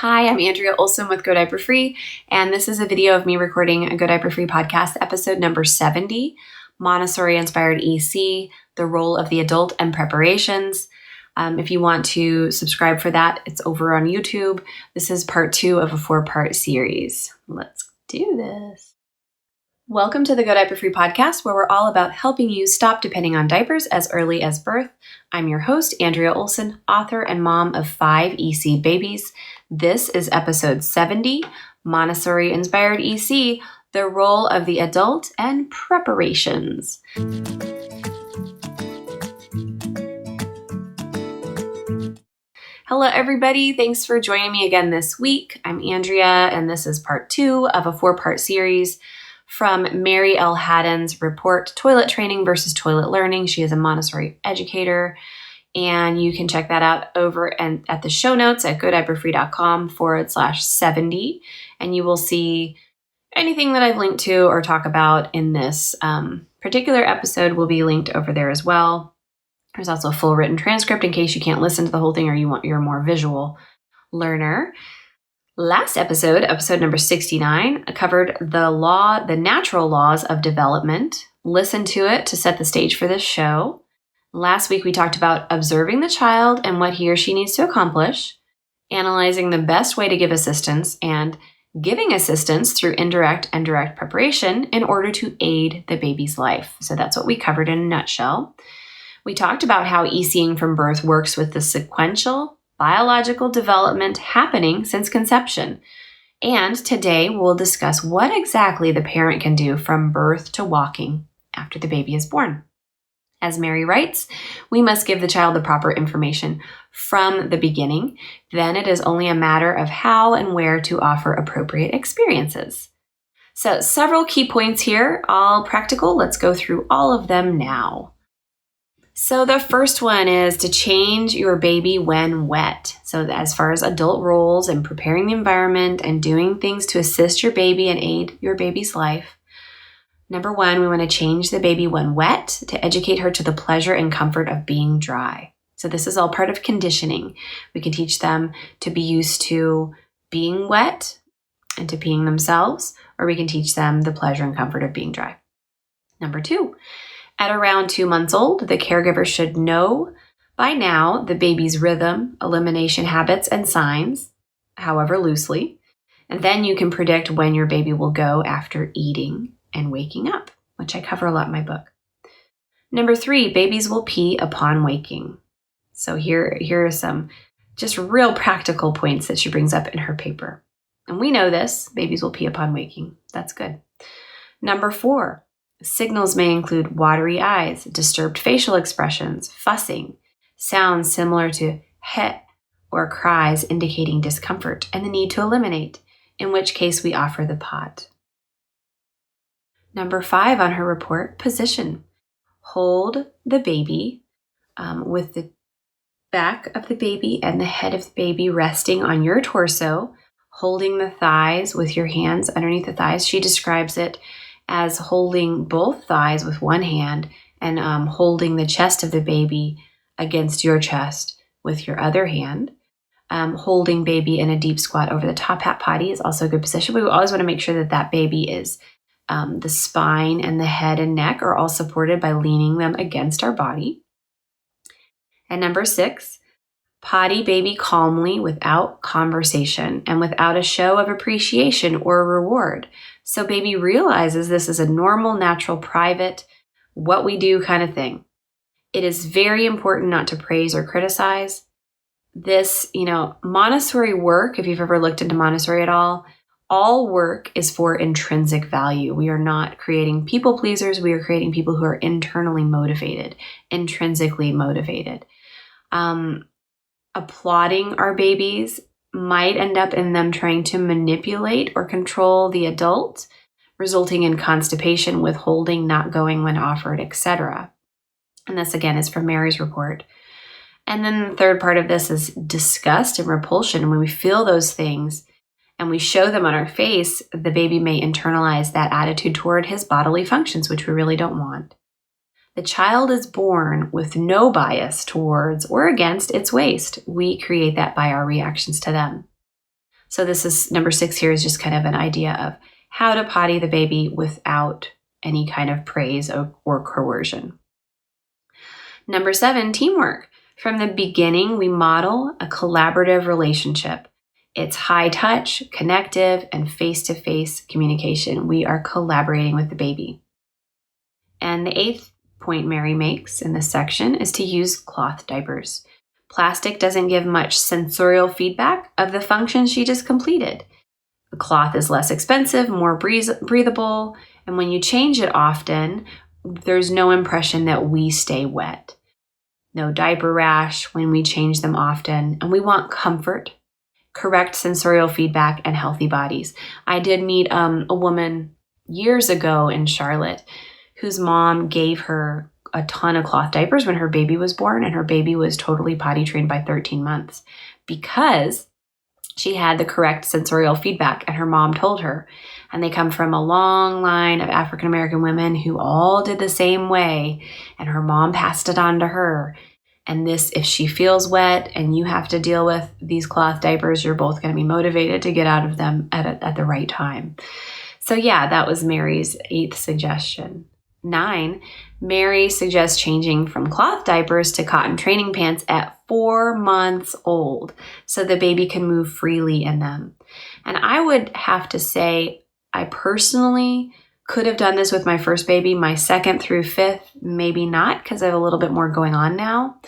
Hi, I'm Andrea Olson with Go Diaper Free, and this is a video of me recording a Go Diaper Free podcast, episode number 70, Montessori-inspired EC, the role of the adult and preparations. If you want to subscribe for that, it's over on YouTube. This is part 2 of a 4-part series. Let's do this. Welcome to the Go Diaper Free podcast, where we're all about helping you stop depending on diapers as early as birth. I'm your host, Andrea Olson, author and mom of 5 EC babies. This is episode 70, Montessori-inspired EC, the role of the adult and preparations. Hello, everybody. Thanks for joining me again this week. I'm Andrea, and this is part 2 of a 4-part series from Merry Hadden's report, Toilet Training versus Toilet Learning. She is a Montessori educator. And you can check that out over and at the show notes at godiaperfree.com/70. And you will see anything that I've linked to or talk about in this particular episode will be linked over there as well. There's also a full written transcript in case you can't listen to the whole thing or you're a more visual learner. Last episode number 69, covered the natural laws of development. Listen to it to set the stage for this show. Last week, we talked about observing the child and what he or she needs to accomplish, analyzing the best way to give assistance, and giving assistance through indirect and direct preparation in order to aid the baby's life. So that's what we covered in a nutshell. We talked about how ECing from birth works with the sequential biological development happening since conception. And today, we'll discuss what exactly the parent can do from birth to walking after the baby is born. As Mary writes, we must give the child the proper information from the beginning. Then it is only a matter of how and where to offer appropriate experiences. So several key points here, all practical. Let's go through all of them now. So the first one is to change your baby when wet. So as far as adult roles and preparing the environment and doing things to assist your baby and aid your baby's life. Number 1, we want to change the baby when wet to educate her to the pleasure and comfort of being dry. So this is all part of conditioning. We can teach them to be used to being wet and to peeing themselves, or we can teach them the pleasure and comfort of being dry. Number 2, at around 2 months old, the caregiver should know by now the baby's rhythm, elimination habits, and signs, however loosely, and then you can predict when your baby will go after eating and waking up, which I cover a lot in my book. Number 3, babies will pee upon waking. So here are some just real practical points that she brings up in her paper. And we know this, babies will pee upon waking. That's good. Number 4, signals may include watery eyes, disturbed facial expressions, fussing, sounds similar to heh or cries indicating discomfort and the need to eliminate, in which case we offer the pot. Number 5 on her report, position. Hold the baby with the back of the baby and the head of the baby resting on your torso, holding the thighs with your hands underneath the thighs. She describes it as holding both thighs with one hand and holding the chest of the baby against your chest with your other hand. Holding baby in a deep squat over the top hat potty is also a good position. We always want to make sure that baby is the spine and the head and neck are all supported by leaning them against our body. And number 6, potty baby calmly without conversation and without a show of appreciation or reward. So baby realizes this is a normal, natural, private, what we do kind of thing. It is very important not to praise or criticize. This, Montessori work, if you've ever looked into Montessori at all work is for intrinsic value. We are not creating people pleasers. We are creating people who are internally motivated, intrinsically motivated. Applauding our babies might end up in them trying to manipulate or control the adult, resulting in constipation, withholding, not going when offered, etc. And this again is from Mary's report. And then the third part of this is disgust and repulsion. And when we feel those things, and we show them on our face, the baby may internalize that attitude toward his bodily functions, which we really don't want. The child is born with no bias towards or against its waste. We create that by our reactions to them. So this is number 6 here is just kind of an idea of how to potty the baby without any kind of praise or coercion. Number 7, teamwork. From the beginning, we model a collaborative relationship. It's high touch, connective, and face-to-face communication. We are collaborating with the baby. And the 8th point Mary makes in this section is to use cloth diapers. Plastic doesn't give much sensorial feedback of the function she just completed. The cloth is less expensive, more breathable, and when you change it often, there's no impression that we stay wet. No diaper rash when we change them often, and we want comfort, correct sensorial feedback, and healthy bodies. I did meet a woman years ago in Charlotte whose mom gave her a ton of cloth diapers when her baby was born, and her baby was totally potty trained by 13 months because she had the correct sensorial feedback, and her mom told her. And they come from a long line of African American women who all did the same way, and her mom passed it on to her. And this, if she feels wet and you have to deal with these cloth diapers, you're both going to be motivated to get out of them at the right time. So yeah, that was Mary's 8th suggestion. 9, Mary suggests changing from cloth diapers to cotton training pants at 4 months old so the baby can move freely in them. And I would have to say, I personally could have done this with my first baby. My 2nd through 5th, maybe not, because I have a little bit more going on now.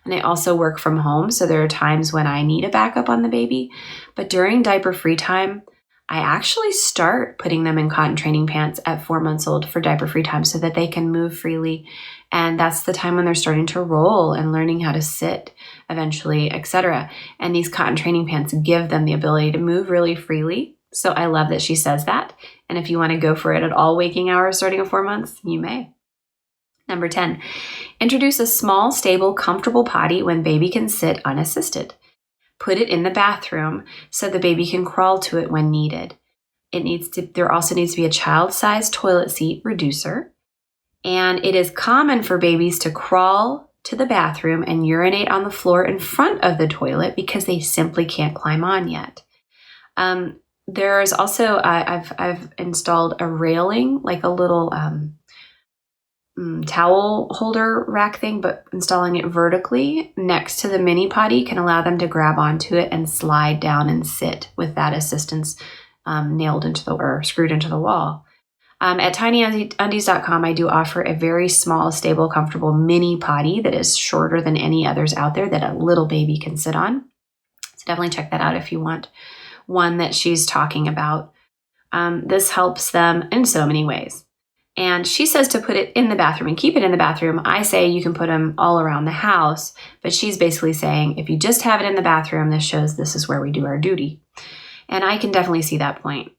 And I also work from home, so there are times when I need a backup on the baby. But during diaper free time, I actually start putting them in cotton training pants at 4 months old for diaper free time so that they can move freely. And that's the time when they're starting to roll and learning how to sit eventually, etc. And these cotton training pants give them the ability to move really freely. So I love that she says that. And if you want to go for it at all waking hours starting at 4 months, you may. Number 10, introduce a small, stable, comfortable potty when baby can sit unassisted. Put it in the bathroom so the baby can crawl to it when needed. There also needs to be a child-sized toilet seat reducer. And it is common for babies to crawl to the bathroom and urinate on the floor in front of the toilet because they simply can't climb on yet. There's also, I've installed a railing, like a little towel holder rack thing, but installing it vertically next to the mini potty can allow them to grab onto it and slide down and sit with that assistance nailed into or screwed into the wall. At tinyundies.com, I do offer a very small, stable, comfortable mini potty that is shorter than any others out there that a little baby can sit on. So definitely check that out if you want one that she's talking about. This helps them in so many ways. And she says to put it in the bathroom and keep it in the bathroom. I say you can put them all around the house, but she's basically saying if you just have it in the bathroom, this shows this is where we do our duty. And I can definitely see that point.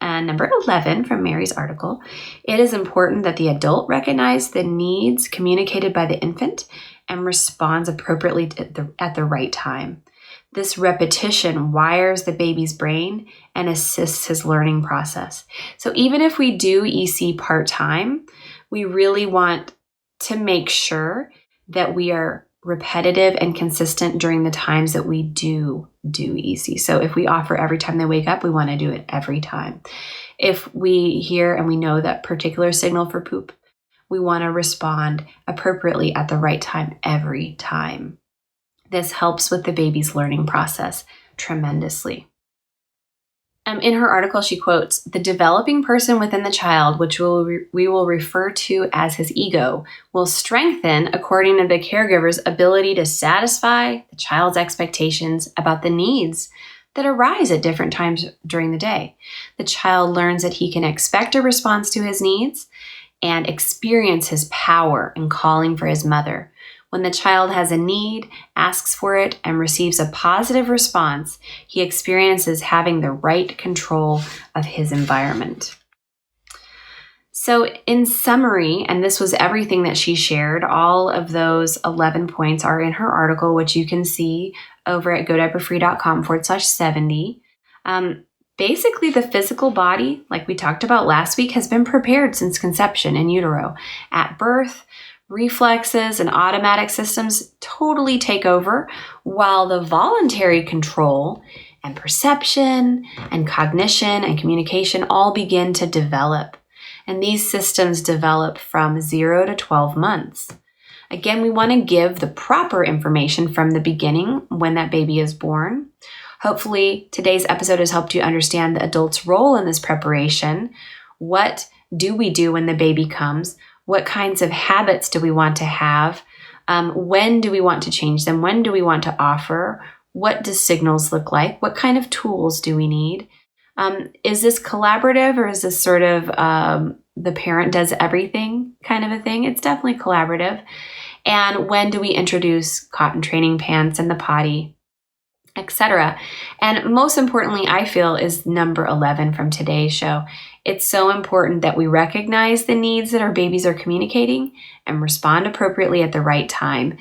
And number 11 from Mary's article, it is important that the adult recognize the needs communicated by the infant and responds appropriately at the right time. This repetition wires the baby's brain and assists his learning process. So even if we do EC part-time, we really want to make sure that we are repetitive and consistent during the times that we do EC. So if we offer every time they wake up, we want to do it every time. If we hear and we know that particular signal for poop, we want to respond appropriately at the right time every time. This helps with the baby's learning process tremendously. In her article, she quotes, "The developing person within the child, which we will refer to as his ego, will strengthen according to the caregiver's ability to satisfy the child's expectations about the needs that arise at different times during the day. The child learns that he can expect a response to his needs and experience his power in calling for his mother. When the child has a need, asks for it, and receives a positive response, he experiences having the right control of his environment." So in summary, and this was everything that she shared, all of those 11 points are in her article, which you can see over at godiaperfree.com/70. Basically, the physical body, like we talked about last week, has been prepared since conception in utero. At birth, reflexes and automatic systems totally take over, while the voluntary control and perception and cognition and communication all begin to develop. And these systems develop from 0 to 12 months. Again, we want to give the proper information from the beginning when that baby is born. Hopefully, today's episode has helped you understand the adult's role in this preparation. What do we do when the baby comes? What kinds of habits do we want to have? When do we want to change them? When do we want to offer? What do signals look like? What kind of tools do we need? Is this collaborative, or is this sort of the parent does everything kind of a thing? It's definitely collaborative. And when do we introduce cotton training pants and the potty, etc.? And most importantly, I feel, is number 11 from today's show. It's so important that we recognize the needs that our babies are communicating and respond appropriately at the right time.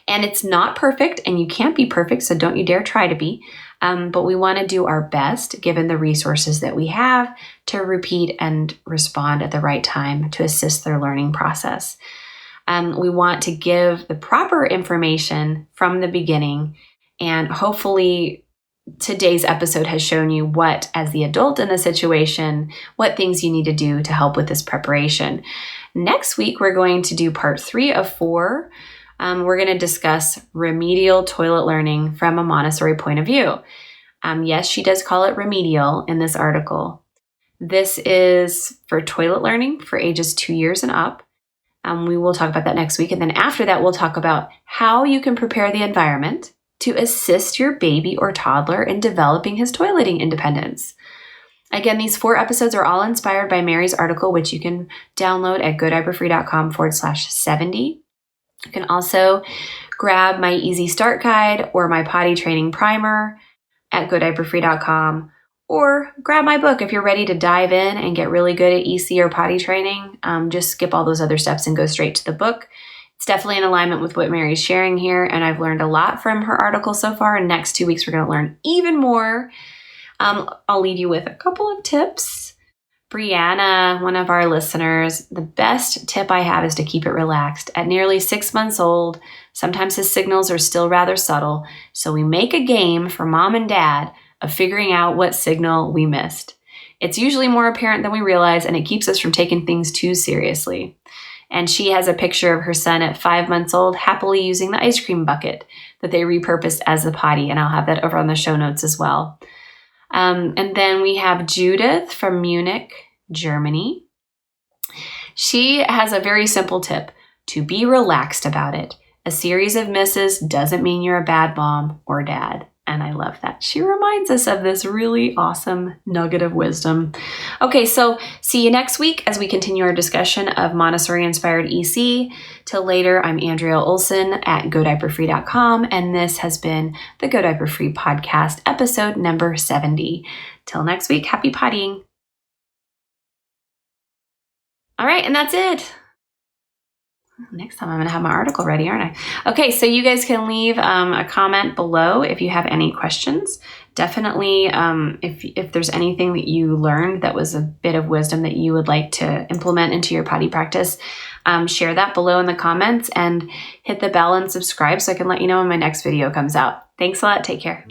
And it's not perfect, and you can't be perfect, so don't you dare try to be. But we want to do our best, given the resources that we have, to repeat and respond at the right time to assist their learning process. We want to give the proper information from the beginning, and hopefully today's episode has shown you what, as the adult in the situation, what things you need to do to help with this preparation. Next week, we're going to do part 3 of 4. We're going to discuss remedial toilet learning from a Montessori point of view. Yes, she does call it remedial in this article. This is for toilet learning for ages 2 years and up. We will talk about that next week. And then after that, we'll talk about how you can prepare the environment to assist your baby or toddler in developing his toileting independence. Again, these 4 episodes are all inspired by Mary's article, which you can download at godiaperfree.com/70. You can also grab my Easy Start Guide or my Potty Training Primer at godiaperfree.com, or grab my book if you're ready to dive in and get really good at EC or potty training. Just skip all those other steps and go straight to the book. It's definitely in alignment with what Mary's sharing here, and I've learned a lot from her article so far. And next 2 weeks, we're going to learn even more. I'll leave you with a couple of tips. Brianna, one of our listeners, the best tip I have is to keep it relaxed. At nearly 6 months old, sometimes his signals are still rather subtle, so we make a game for mom and dad of figuring out what signal we missed. It's usually more apparent than we realize, and it keeps us from taking things too seriously. And she has a picture of her son at 5 months old happily using the ice cream bucket that they repurposed as the potty, and I'll have that over on the show notes as well. And then we have Judith from Munich, Germany. She has a very simple tip: to be relaxed about it. A series of misses doesn't mean you're a bad mom or dad. And I love that. She reminds us of this really awesome nugget of wisdom. Okay, so see you next week as we continue our discussion of Montessori-inspired EC. Till later, I'm Andrea Olson at GoDiaperFree.com, and this has been the Go Diaper Free podcast, episode number 70. Till next week, happy pottying. All right, and that's it. Next time I'm going to have my article ready, aren't I? Okay, so you guys can leave a comment below if you have any questions. Definitely, if there's anything that you learned that was a bit of wisdom that you would like to implement into your potty practice, share that below in the comments and hit the bell and subscribe so I can let you know when my next video comes out. Thanks a lot. Take care.